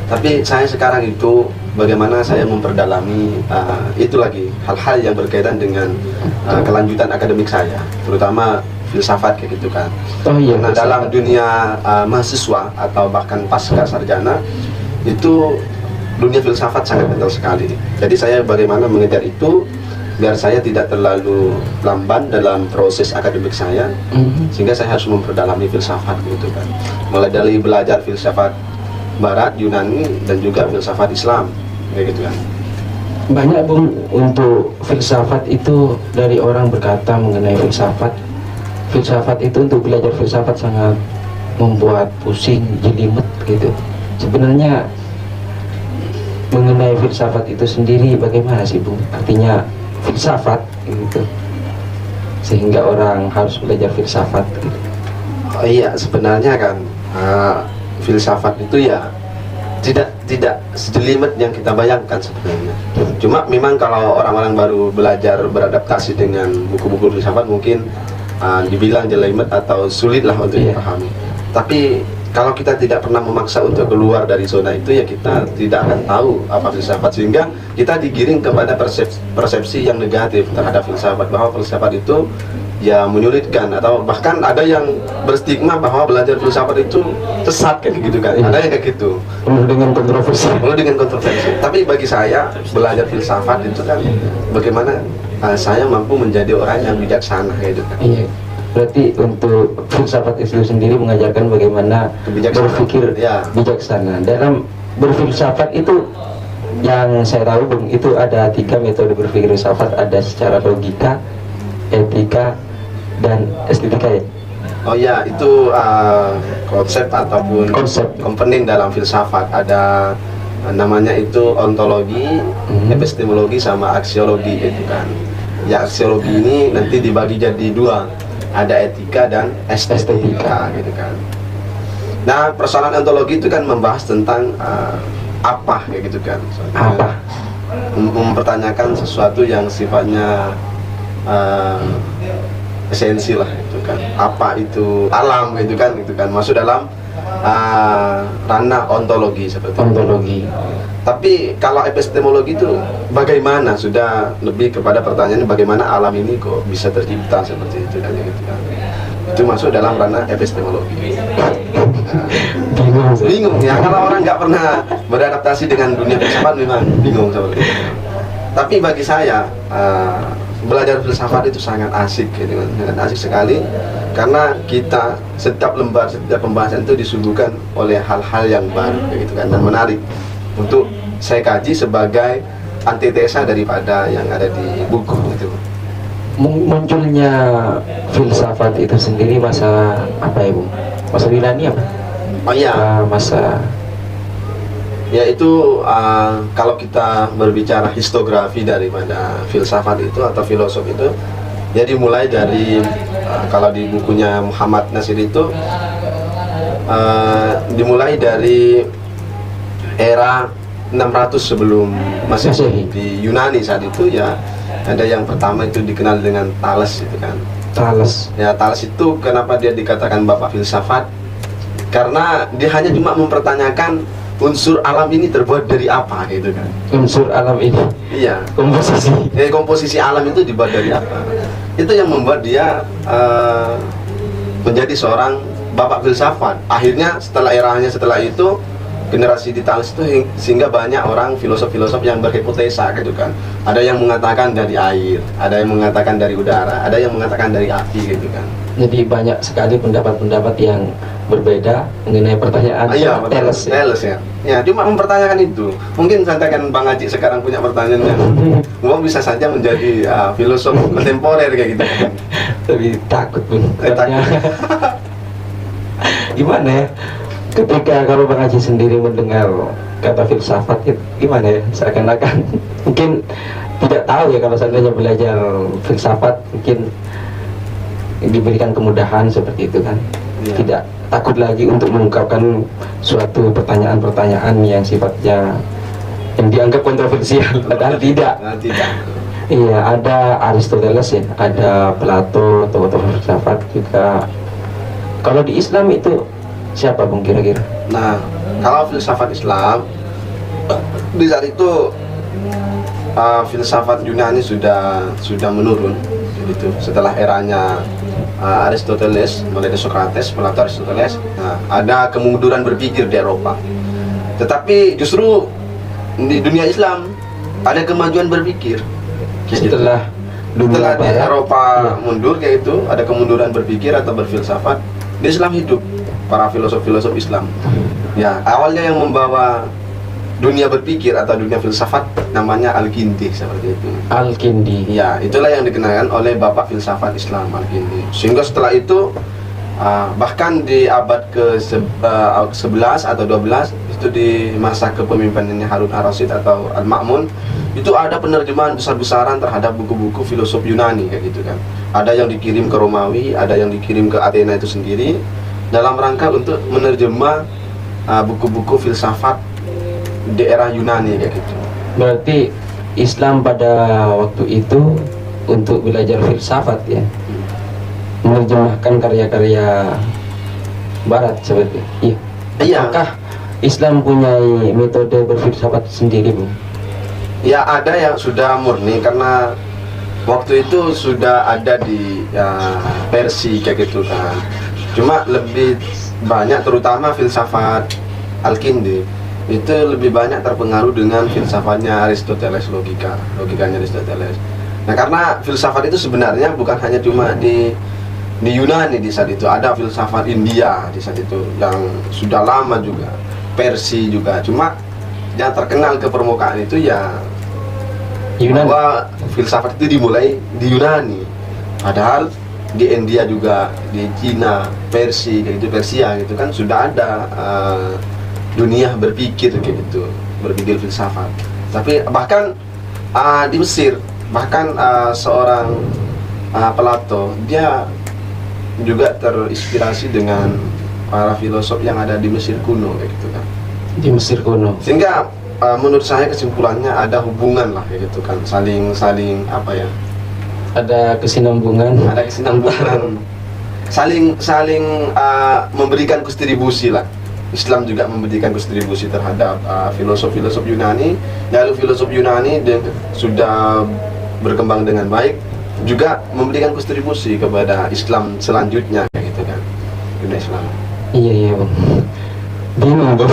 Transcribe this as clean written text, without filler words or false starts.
Tapi saya sekarang itu bagaimana saya memperdalami itu lagi hal-hal yang berkaitan dengan kelanjutan akademik saya, terutama filsafat kayak gitu kan. Oh iya. Nah, dalam dunia mahasiswa atau bahkan pasca sarjana itu dunia filsafat sangat kental sekali. Jadi saya bagaimana mengejar itu biar saya tidak terlalu lamban dalam proses akademik saya, sehingga saya harus memperdalami filsafat gitu kan. Mulai dari belajar filsafat Barat, Yunani, dan juga filsafat Islam kayak gitu kan. Banyak Bung, untuk filsafat itu dari orang berkata mengenai filsafat itu untuk belajar filsafat sangat membuat pusing, jelimet gitu. Sebenarnya mengenai filsafat itu sendiri bagaimana sih Bung? Artinya filsafat gitu, sehingga orang harus belajar filsafat gitu. Oh iya, sebenarnya kan filsafat itu ya tidak sejelimet yang kita bayangkan sebenarnya. Cuma memang kalau orang-orang baru belajar beradaptasi dengan buku-buku filsafat mungkin dibilang jelimet atau sulit lah untuk dipahami. Tapi kalau kita tidak pernah memaksa untuk keluar dari zona itu, ya kita tidak akan tahu apa filsafat, sehingga kita digiring kepada persepsi yang negatif terhadap filsafat, bahwa filsafat itu ya menyulitkan, atau bahkan ada yang berstigma bahwa belajar filsafat itu sesat kayak gitu kan. Ada yang kayak gitu. Dengan kontroversi. Tapi bagi saya belajar filsafat itu kan bagaimana saya mampu menjadi orang yang bijaksana kayak gitu kan. Iya. Berarti untuk filsafat itu sendiri mengajarkan bagaimana berpikir bijaksana. Dalam berfilsafat itu yang saya tahu Bung, itu ada 3 metode berpikir filsafat, ada secara logika, etika, dan estetika ya. Oh ya, itu konsep ataupun komponen dalam filsafat. Ada namanya itu ontologi, epistemologi, sama aksiologi gitu kan. Ya, aksiologi ini nanti dibagi jadi 2. Ada etika dan estetika gitu kan. Nah, persoalan ontologi itu kan membahas tentang apa kayak gitu kan. Apa? Mempertanyakan sesuatu yang sifatnya esensi lah itu kan. Apa itu alam gitu kan, masuk dalam ranah ontologi seperti ontologi. Tapi kalau epistemologi itu bagaimana, sudah lebih kepada pertanyaan bagaimana alam ini kok bisa tercipta seperti itu kan, gitu kan. Itu masuk dalam ranah epistemologi. Bingung ya, kalau orang nggak pernah beradaptasi dengan dunia filsafat memang bingung seperti itu. Tapi bagi saya belajar filsafat itu sangat asik gitu kan, sangat asik sekali, karena kita setiap lembar, setiap pembahasan itu disuguhkan oleh hal-hal yang baru gitu kan, dan menarik untuk saya kaji sebagai antitesa daripada yang ada di buku itu. Munculnya filsafat itu sendiri masa apa ya Bung? Masa Yunani apa? Oh iya, masa ya itu kalau kita berbicara histografi daripada filsafat itu atau filosof itu, ya dimulai dari kalau di bukunya Muhammad Nasir itu dimulai dari era 600 sebelum Masehi. Di Yunani saat itu ya ada yang pertama itu dikenal dengan Thales itu kan. Thales. Ya, Thales itu kenapa dia dikatakan bapak filsafat? Karena dia hanya cuma mempertanyakan unsur alam ini terbuat dari apa gitu kan. Unsur alam ini. Iya. Komposisi. Komposisi alam itu dibuat dari apa? Itu yang membuat dia menjadi seorang bapak filsafat. Akhirnya setelah itu generasi di Thales itu, sehingga banyak orang filosof-filosof yang berhipotesa gitu kan. Ada yang mengatakan dari air, ada yang mengatakan dari udara, ada yang mengatakan dari api gitu kan. Jadi banyak sekali pendapat-pendapat yang berbeda mengenai pertanyaan Thales ya. Ya, cuma mempertanyakan itu. Mungkin sampaikan Bang Haji sekarang punya pertanyaan yang bisa saja menjadi filosof kontemporer kayak gitu. Tapi takut Bung. Gimana ya? Ketika kalau Bang Haji sendiri mendengar kata filsafat itu gimana ya? Seakan-akan mungkin tidak tahu ya, kalau seandainya belajar filsafat mungkin diberikan kemudahan seperti itu kan. Tidak takut lagi untuk mengungkapkan suatu pertanyaan-pertanyaan yang sifatnya yang dianggap kontroversial, padahal tidak. Iya, ada Aristoteles ya, ada Plato, tokoh-tokoh filsafat juga. Kalau di Islam itu siapa Bung kira-kira? Nah, Kalau filsafat Islam di saat itu filsafat Yunani sudah menurun gitu. Setelah eranya Aristoteles, mulai dari Socrates, Plato, Aristoteles, nah, ada kemunduran berpikir di Eropa. Tetapi justru di dunia Islam ada kemajuan berpikir. Setelah Setelah di Barat, Eropa mundur kayak itu, ada kemunduran berpikir atau berfilsafat, di Islam hidup para filosof-filosof Islam. Ya, awalnya yang membawa dunia berpikir atau dunia filsafat namanya Al-Kindi seperti itu. Al-Kindi. Ya, itulah yang dikenalkan oleh bapak filsafat Islam Al-Kindi. Sehingga setelah itu bahkan di abad ke-11 atau 12 itu di masa kepemimpinannya Harun ar-Rasyid atau Al-Ma'mun, itu ada penerjemahan besar-besaran terhadap buku-buku filosof Yunani kayak gitu kan. Ada yang dikirim ke Romawi, ada yang dikirim ke Athena itu sendiri dalam rangka untuk menerjemah buku-buku filsafat di era Yunani kayak gitu. Berarti Islam pada waktu itu untuk belajar filsafat ya, menerjemahkan karya-karya Barat seperti iya. Iya. Apakah Islam punya metode berfilsafat sendiri, Bu? Ya, ada yang sudah murni karena waktu itu sudah ada di Persia kayak gitu kan. Cuma lebih banyak, terutama filsafat Al-Kindi itu lebih banyak terpengaruh dengan filsafatnya Aristoteles, logikanya Aristoteles. Nah, karena filsafat itu sebenarnya bukan hanya cuma di Yunani di saat itu, ada filsafat India di saat itu yang sudah lama juga, Persia juga. Cuma yang terkenal ke permukaan itu ya Yunani. bahwa filsafat itu dimulai di Yunani. Padahal di India juga, di Cina, Persia kayak gitu, Persia gitu kan sudah ada dunia berpikir kayak gitu, berpikir filsafat. Tapi bahkan di Mesir, bahkan seorang Plato, dia juga terinspirasi dengan para filosof yang ada di Mesir kuno kayak gitu kan. Di Mesir kuno. Sehingga menurut saya kesimpulannya ada hubungan lah kayak gitu kan, saling apa ya, Ada kesinambungan. ada kesinambungan, saling memberikan kontribusi lah. Islam juga memberikan kontribusi terhadap filosof-filosof Yunani. Lalu filosof Yunani dia sudah berkembang dengan baik, juga memberikan kontribusi kepada Islam selanjutnya kayak gitu kan, dunia Islam. Iya, Bang. Bingung, Bang.